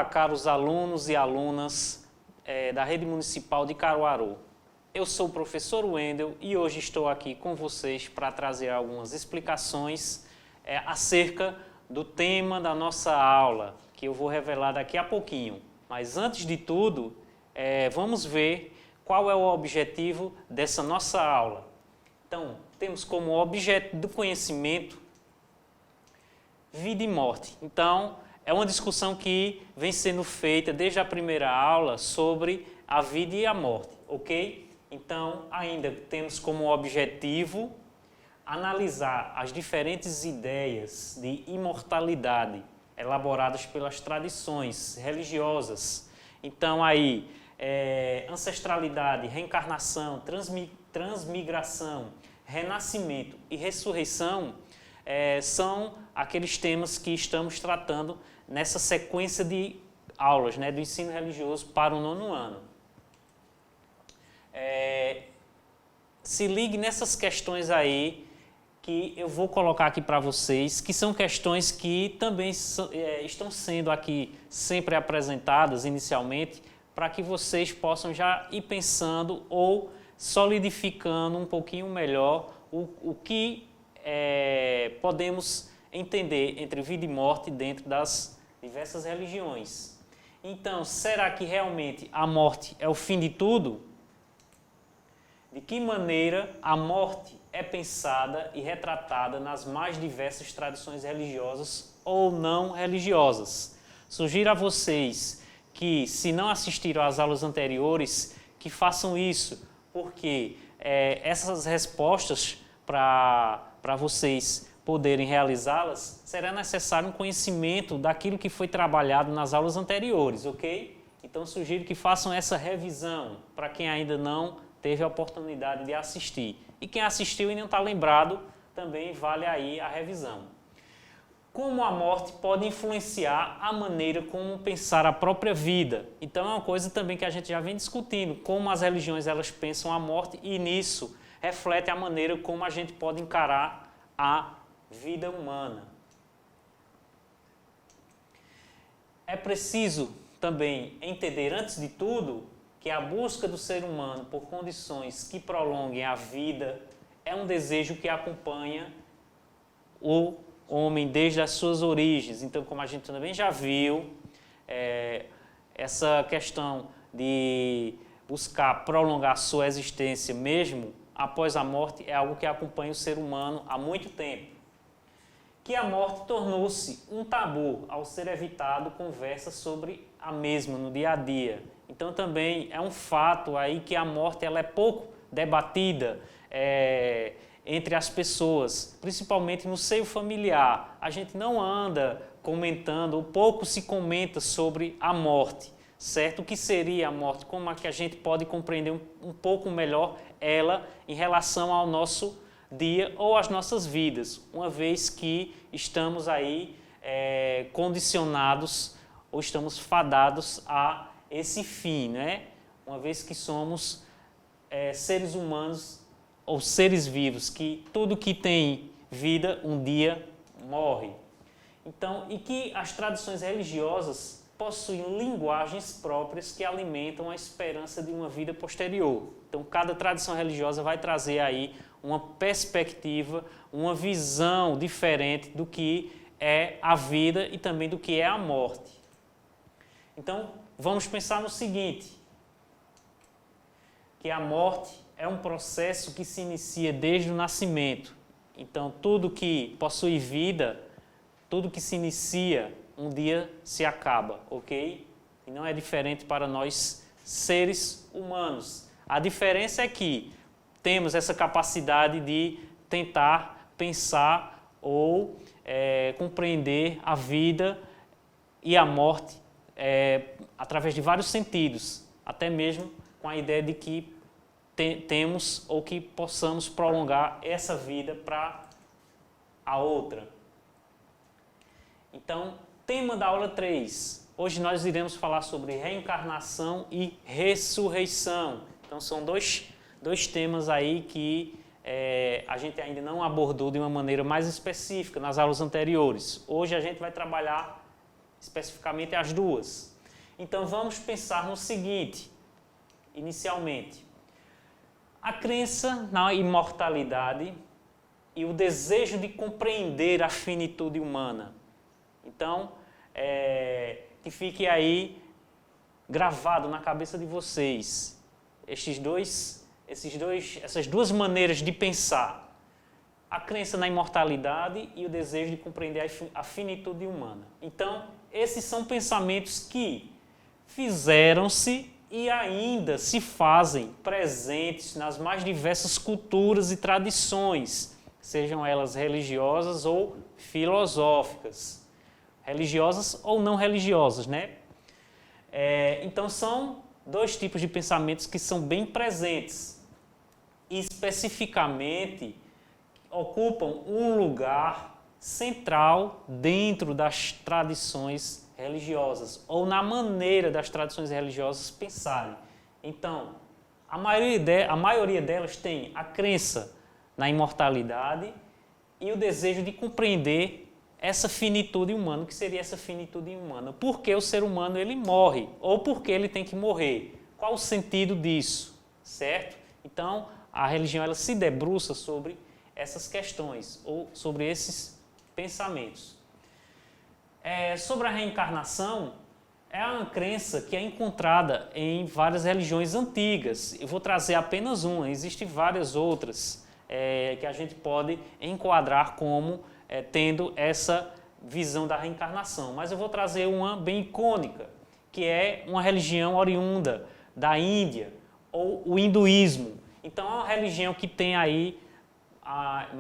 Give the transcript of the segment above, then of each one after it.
Olá, caros alunos e alunas da Rede Municipal de Caruaru. Eu sou o professor Wendel e hoje estou aqui com vocês para trazer algumas explicações acerca do tema da nossa aula, que eu vou revelar daqui a pouquinho. Mas antes de tudo, vamos ver qual é o objetivo dessa nossa aula. Então, temos como objeto do conhecimento vida e morte. Então, é uma discussão que vem sendo feita desde a primeira aula sobre a vida e a morte, ok? Então, ainda temos como objetivo analisar as diferentes ideias de imortalidade elaboradas pelas tradições religiosas. Então, aí, ancestralidade, reencarnação, transmigração, renascimento e ressurreição são aqueles temas que estamos tratando nessa sequência de aulas, do ensino religioso para o 9º ano. Se ligue nessas questões aí que eu vou colocar aqui para vocês, que são questões que também estão sendo aqui sempre apresentadas inicialmente, para que vocês possam já ir pensando ou solidificando um pouquinho melhor o que podemos entender entre vida e morte dentro das diversas religiões. Então, será que realmente a morte é o fim de tudo? De que maneira a morte é pensada e retratada nas mais diversas tradições religiosas ou não religiosas? Sugiro a vocês que, se não assistiram às aulas anteriores, que façam isso, porque essas respostas para vocês poderem realizá-las, será necessário um conhecimento daquilo que foi trabalhado nas aulas anteriores, ok? Então, sugiro que façam essa revisão para quem ainda não teve a oportunidade de assistir. E quem assistiu e não está lembrado, também vale aí a revisão. Como a morte pode influenciar a maneira como pensar a própria vida? Então, é uma coisa também que a gente já vem discutindo, como as religiões elas pensam a morte e nisso reflete a maneira como a gente pode encarar a vida humana. É preciso também entender, antes de tudo, que a busca do ser humano por condições que prolonguem a vida é um desejo que acompanha o homem desde as suas origens. Então, como a gente também já viu, essa questão de buscar prolongar sua existência mesmo após a morte é algo que acompanha o ser humano há muito tempo. Que a morte tornou-se um tabu ao ser evitado conversa sobre a mesma no dia a dia. Então também é um fato aí que a morte ela é pouco debatida entre as pessoas, principalmente no seio familiar. A gente não anda comentando, ou pouco se comenta sobre a morte, certo? O que seria a morte? Como é que a gente pode compreender um pouco melhor ela em relação ao nosso dia ou às nossas vidas, uma vez que estamos aí condicionados ou estamos fadados a esse fim, Uma vez que somos seres humanos ou seres vivos, que tudo que tem vida um dia morre. Então, e que as tradições religiosas possuem linguagens próprias que alimentam a esperança de uma vida posterior. Então, cada tradição religiosa vai trazer aí uma perspectiva, uma visão diferente do que é a vida e também do que é a morte. Então, vamos pensar no seguinte, que a morte é um processo que se inicia desde o nascimento. Então, tudo que possui vida, tudo que se inicia, um dia se acaba, ok? E não é diferente para nós, seres humanos. A diferença é que temos essa capacidade de tentar pensar ou compreender a vida e a morte através de vários sentidos, até mesmo com a ideia de que temos ou que possamos prolongar essa vida para a outra. Então, tema da aula 3. Hoje nós iremos falar sobre reencarnação e ressurreição. Então, são dois temas aí que a gente ainda não abordou de uma maneira mais específica nas aulas anteriores. Hoje a gente vai trabalhar especificamente as duas. Então vamos pensar no seguinte, inicialmente. A crença na imortalidade e o desejo de compreender a finitude humana. Então, que fique aí gravado na cabeça de vocês essas duas maneiras de pensar. A crença na imortalidade e o desejo de compreender a finitude humana. Então, esses são pensamentos que fizeram-se e ainda se fazem presentes nas mais diversas culturas e tradições, sejam elas religiosas ou filosóficas, religiosas ou não religiosas, né? Então são dois tipos de pensamentos que são bem presentes e especificamente ocupam um lugar central dentro das tradições religiosas ou na maneira das tradições religiosas pensarem. Então, a maioria delas tem a crença na imortalidade e o desejo de compreender essa finitude humana. O que seria essa finitude humana? Por que o ser humano ele morre? Ou por que ele tem que morrer? Qual o sentido disso? Certo? Então, a religião ela se debruça sobre essas questões ou sobre esses pensamentos. Sobre a reencarnação, é uma crença que é encontrada em várias religiões antigas. Eu vou trazer apenas uma, existem várias outras que a gente pode enquadrar como tendo essa visão da reencarnação. Mas eu vou trazer uma bem icônica, que é uma religião oriunda da Índia, ou o hinduísmo. Então é uma religião que tem aí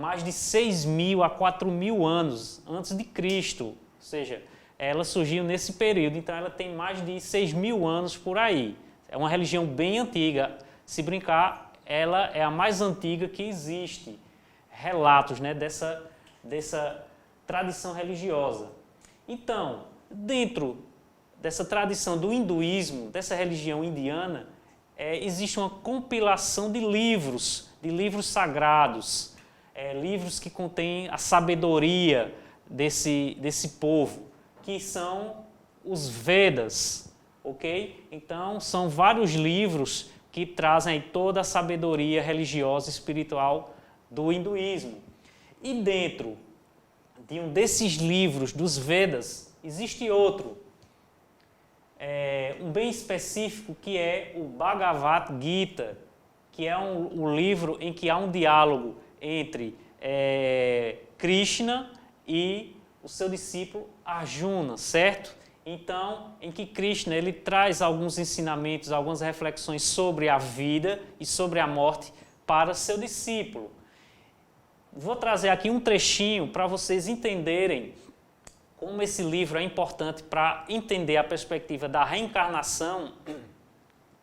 mais de 6.000 a 4.000 anos antes de Cristo. Ou seja, ela surgiu nesse período, então ela tem mais de 6.000 anos por aí. É uma religião bem antiga. Se brincar, ela é a mais antiga que existe. Relatos, né, dessa tradição religiosa. Então, dentro dessa tradição do hinduísmo, dessa religião indiana, existe uma compilação de livros sagrados, livros que contêm a sabedoria desse povo, que são os Vedas, ok? Então, são vários livros que trazem aí toda a sabedoria religiosa e espiritual do hinduísmo. E dentro de um desses livros dos Vedas, existe outro, um bem específico, que é o Bhagavad Gita, que é um livro em que há um diálogo entre Krishna e o seu discípulo Arjuna, certo? Então, em que Krishna ele traz alguns ensinamentos, algumas reflexões sobre a vida e sobre a morte para seu discípulo. Vou trazer aqui um trechinho para vocês entenderem como esse livro é importante para entender a perspectiva da reencarnação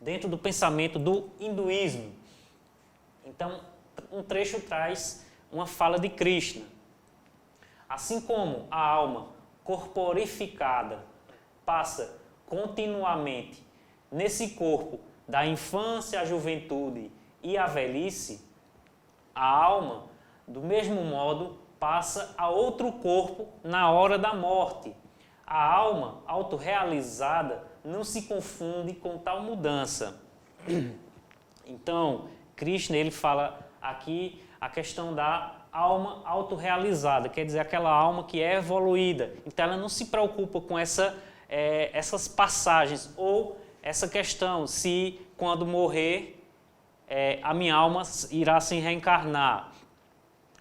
dentro do pensamento do hinduísmo. Então, um trecho traz uma fala de Krishna. Assim como a alma corporificada passa continuamente nesse corpo da infância à juventude e à velhice, a alma, do mesmo modo, passa a outro corpo na hora da morte. A alma autorrealizada não se confunde com tal mudança. Então, Krishna ele fala aqui a questão da alma autorrealizada, quer dizer, aquela alma que é evoluída. Então, ela não se preocupa com essas passagens ou essa questão se, quando morrer, a minha alma irá se reencarnar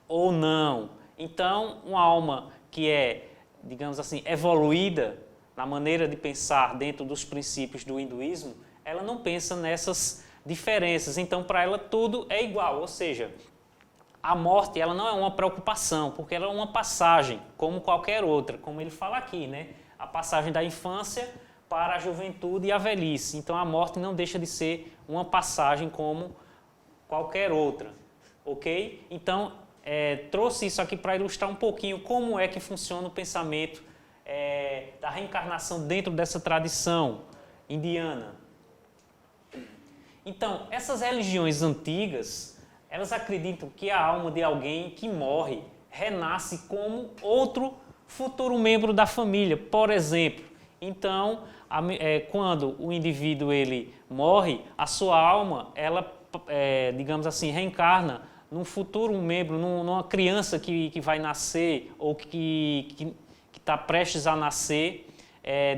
ou não. Então, uma alma que é, digamos assim, evoluída na maneira de pensar dentro dos princípios do hinduísmo, ela não pensa nessas diferenças. Então, para ela, tudo é igual. Ou seja, a morte ela não é uma preocupação, porque ela é uma passagem, como qualquer outra, como ele fala aqui, né? A passagem da infância para a juventude e a velhice. Então, a morte não deixa de ser uma passagem como qualquer outra. Ok? Então, trouxe isso aqui para ilustrar um pouquinho como é que funciona o pensamento da reencarnação dentro dessa tradição indiana. Então, essas religiões antigas, elas acreditam que a alma de alguém que morre renasce como outro futuro membro da família, por exemplo. Então, quando o indivíduo ele morre, a sua alma, ela, digamos assim, reencarna num futuro membro, numa criança que vai nascer ou que está prestes a nascer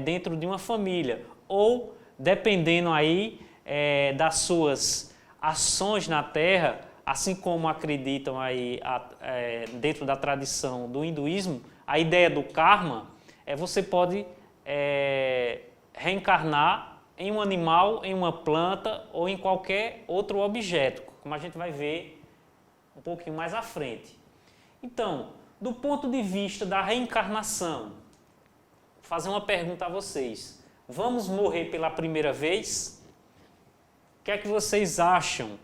dentro de uma família. Ou, dependendo aí das suas ações na Terra, assim como acreditam aí dentro da tradição do hinduísmo, a ideia do karma você pode reencarnar em um animal, em uma planta ou em qualquer outro objeto, como a gente vai ver um pouquinho mais à frente. Então, do ponto de vista da reencarnação, vou fazer uma pergunta a vocês. Vamos morrer pela primeira vez? O que é que vocês acham?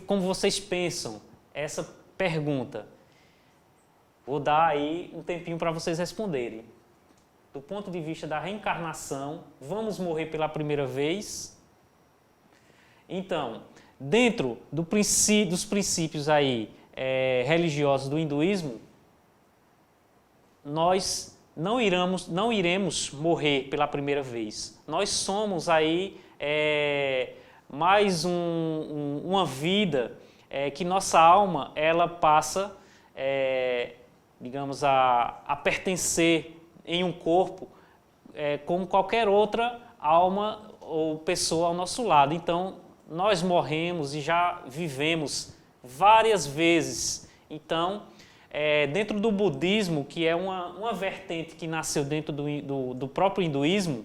Como vocês pensam essa pergunta? Vou dar aí um tempinho para vocês responderem. Do ponto de vista da reencarnação, vamos morrer pela primeira vez? Então, dentro dos princípios aí, religiosos do hinduísmo, nós não iremos morrer pela primeira vez. Nós somos aí mais uma vida que nossa alma ela passa, digamos, a pertencer em um corpo como qualquer outra alma ou pessoa ao nosso lado. Então, nós morremos e já vivemos várias vezes. Então, dentro do budismo, que é uma vertente que nasceu dentro do próprio hinduísmo,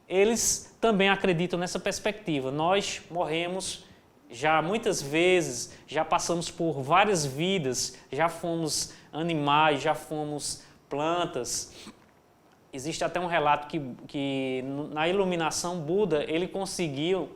eles também acreditam nessa perspectiva. Nós morremos já muitas vezes, já passamos por várias vidas, já fomos animais, já fomos plantas. Existe até um relato que na iluminação Buda ele conseguiu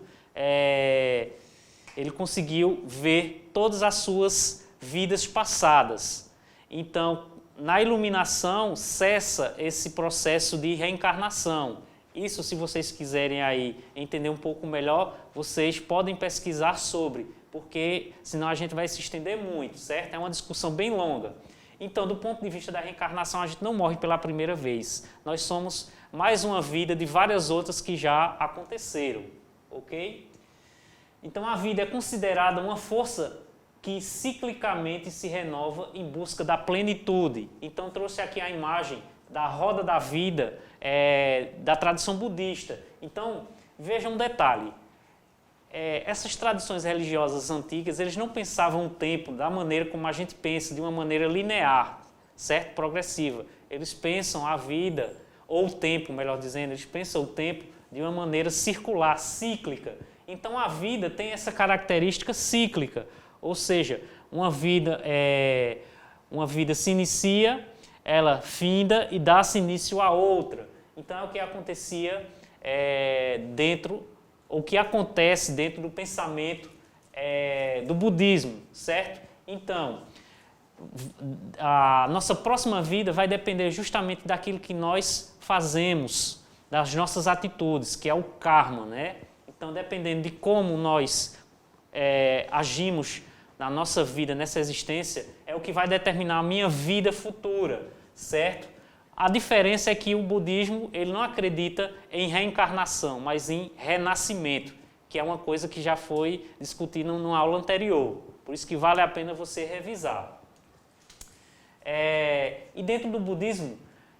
ver todas as suas vidas passadas. Então, na iluminação cessa esse processo de reencarnação. Isso, se vocês quiserem aí entender um pouco melhor, vocês podem pesquisar sobre, porque senão a gente vai se estender muito, certo? É uma discussão bem longa. Então, do ponto de vista da reencarnação, a gente não morre pela primeira vez. Nós somos mais uma vida de várias outras que já aconteceram, ok? Então, a vida é considerada uma força que ciclicamente se renova em busca da plenitude. Então, trouxe aqui a imagem da roda da vida da tradição budista. Então, veja um detalhe. Essas tradições religiosas antigas, eles não pensavam o tempo da maneira como a gente pensa, de uma maneira linear, certo? Progressiva. Eles pensam a vida, ou o tempo, melhor dizendo, eles pensam o tempo de uma maneira circular, cíclica. Então, a vida tem essa característica cíclica, ou seja, uma vida se inicia, ela finda e dá-se início a outra. Então, é o que acontecia o que acontece dentro do pensamento do budismo, certo? Então, a nossa próxima vida vai depender justamente daquilo que nós fazemos, das nossas atitudes, que é o karma, né? Então, dependendo de como nós agimos na nossa vida, nessa existência, é o que vai determinar a minha vida futura, certo? A diferença é que o budismo ele não acredita em reencarnação, mas em renascimento, que é uma coisa que já foi discutida numa aula anterior. Por isso que vale a pena você revisar. E dentro do budismo,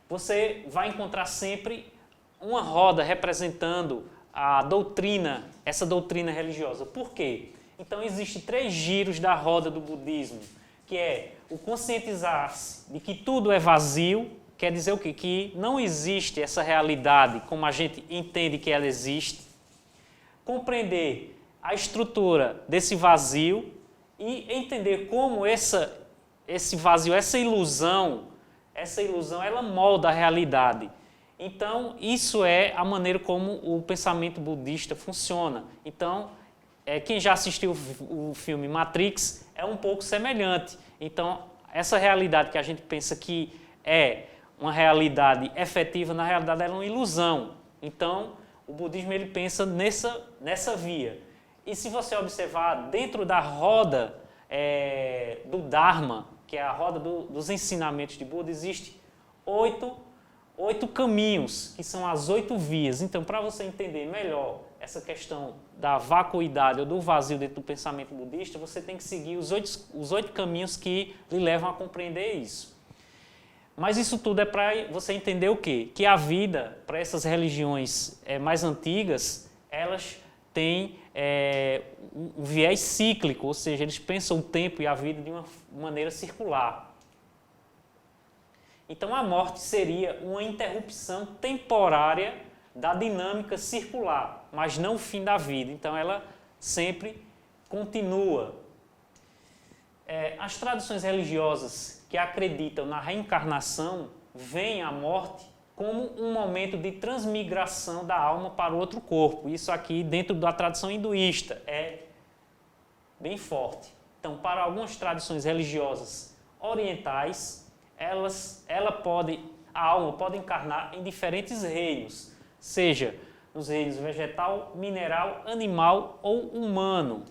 você vai encontrar sempre uma roda representando a doutrina, essa doutrina religiosa. Por quê? Então, existem 3 giros da roda do budismo, que é o conscientizar-se de que tudo é vazio. Quer dizer o quê? Que não existe essa realidade como a gente entende que ela existe. Compreender a estrutura desse vazio e entender como esse vazio, essa ilusão ela molda a realidade. Então, isso é a maneira como o pensamento budista funciona. Então, quem já assistiu o filme Matrix é um pouco semelhante. Então, essa realidade que a gente pensa que é uma realidade efetiva, na realidade ela é uma ilusão. Então, o budismo ele pensa nessa via. E se você observar dentro da roda do Dharma, que é a roda dos ensinamentos de Buda, existe oito caminhos, que são as 8 vias. Então, para você entender melhor essa questão da vacuidade ou do vazio dentro do pensamento budista, você tem que seguir os 8 caminhos que lhe levam a compreender isso. Mas isso tudo é para você entender o quê? Que a vida, para essas religiões mais antigas, elas têm um viés cíclico, ou seja, eles pensam o tempo e a vida de uma maneira circular. Então a morte seria uma interrupção temporária da dinâmica circular, mas não o fim da vida. Então ela sempre continua. As tradições religiosas que acreditam na reencarnação veem a morte como um momento de transmigração da alma para o outro corpo. Isso aqui, dentro da tradição hinduísta, é bem forte. Então, para algumas tradições religiosas orientais, a alma pode encarnar em diferentes reinos, seja nos reinos vegetal, mineral, animal ou humano.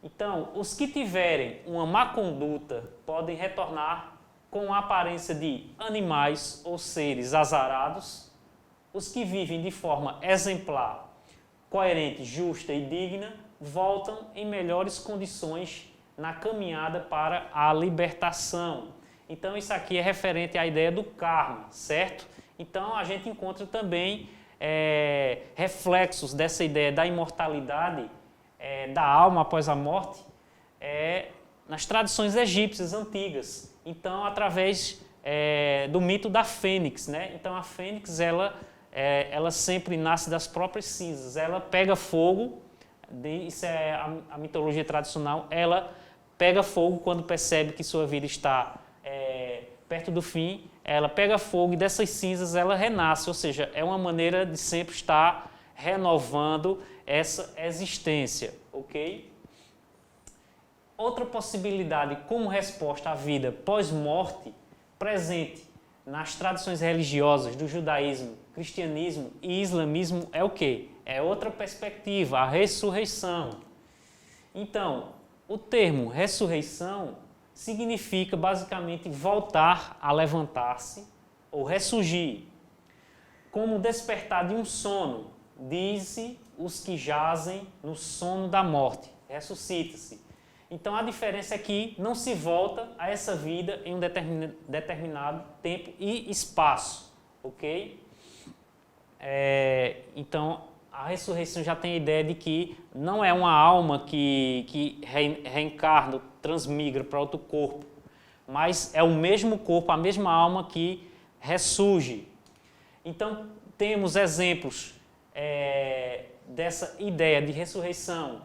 Então, os que tiverem uma má conduta podem retornar com a aparência de animais ou seres azarados. Os que vivem de forma exemplar, coerente, justa e digna, voltam em melhores condições na caminhada para a libertação. Então, isso aqui é referente à ideia do karma, certo? Então, a gente encontra também reflexos dessa ideia da imortalidade da alma após a morte nas tradições egípcias antigas. Então, através do mito da fênix, né? Então, a fênix, ela sempre nasce das próprias cinzas. Ela pega fogo, isso é a mitologia tradicional, ela pega fogo quando percebe que sua vida está perto do fim, ela pega fogo e dessas cinzas ela renasce, ou seja, é uma maneira de sempre estar renovando essa existência, ok? Outra possibilidade como resposta à vida pós-morte, presente nas tradições religiosas do judaísmo, cristianismo e islamismo, é o quê? É outra perspectiva, a ressurreição. Então, o termo ressurreição significa basicamente voltar a levantar-se ou ressurgir, como despertar de um sono, diz-se os que jazem no sono da morte, ressuscita-se. Então a diferença é que não se volta a essa vida em um determinado tempo e espaço, ok? Então a ressurreição já tem a ideia de que não é uma alma que reencarna, transmigra para outro corpo, mas é o mesmo corpo, a mesma alma que ressurge. Então temos exemplos dessa ideia de ressurreição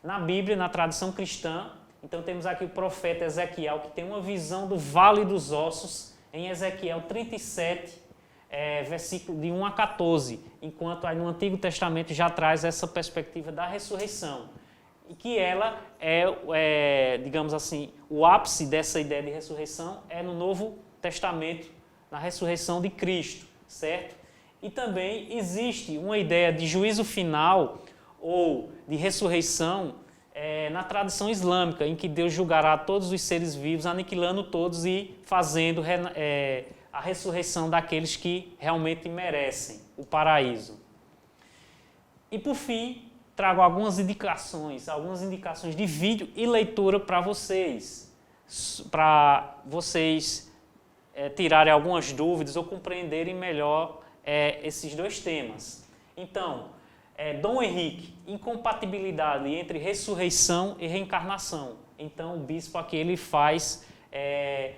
na Bíblia, na tradição cristã. Então temos aqui o profeta Ezequiel, que tem uma visão do Vale dos Ossos, em Ezequiel 37, versículo de 1 a 14, enquanto aí no Antigo Testamento já traz essa perspectiva da ressurreição, e que ela digamos assim, o ápice dessa ideia de ressurreição é no Novo Testamento, na ressurreição de Cristo, certo? E também existe uma ideia de juízo final ou de ressurreição na tradição islâmica, em que Deus julgará todos os seres vivos, aniquilando todos e fazendo a ressurreição daqueles que realmente merecem o paraíso. E por fim, trago algumas indicações de vídeo e leitura para vocês tirarem algumas dúvidas ou compreenderem melhor esses dois temas. Então, Dom Henrique, incompatibilidade entre ressurreição e reencarnação. Então, o bispo aqui ele faz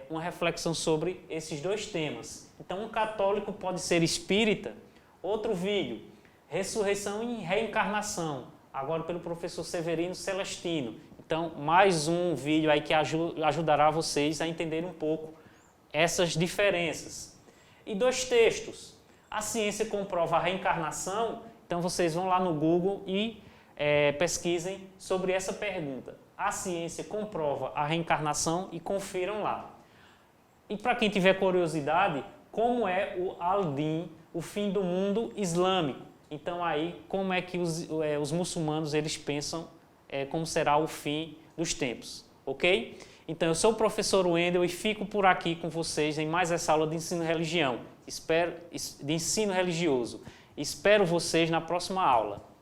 uma reflexão sobre esses dois temas. Então, um católico pode ser espírita. Outro vídeo, ressurreição e reencarnação, agora pelo professor Severino Celestino. Então, mais um vídeo aí que ajudará vocês a entender um pouco essas diferenças. E 2 textos. A ciência comprova a reencarnação. Então, vocês vão lá no Google e pesquisem sobre essa pergunta. A ciência comprova a reencarnação e confiram lá. E para quem tiver curiosidade, como é o Al-Din, o fim do mundo islâmico? Então, aí, como é que os muçulmanos eles pensam como será o fim dos tempos, ok? Então, eu sou o professor Wendel e fico por aqui com vocês em mais essa aula de ensino religioso. Espero vocês na próxima aula.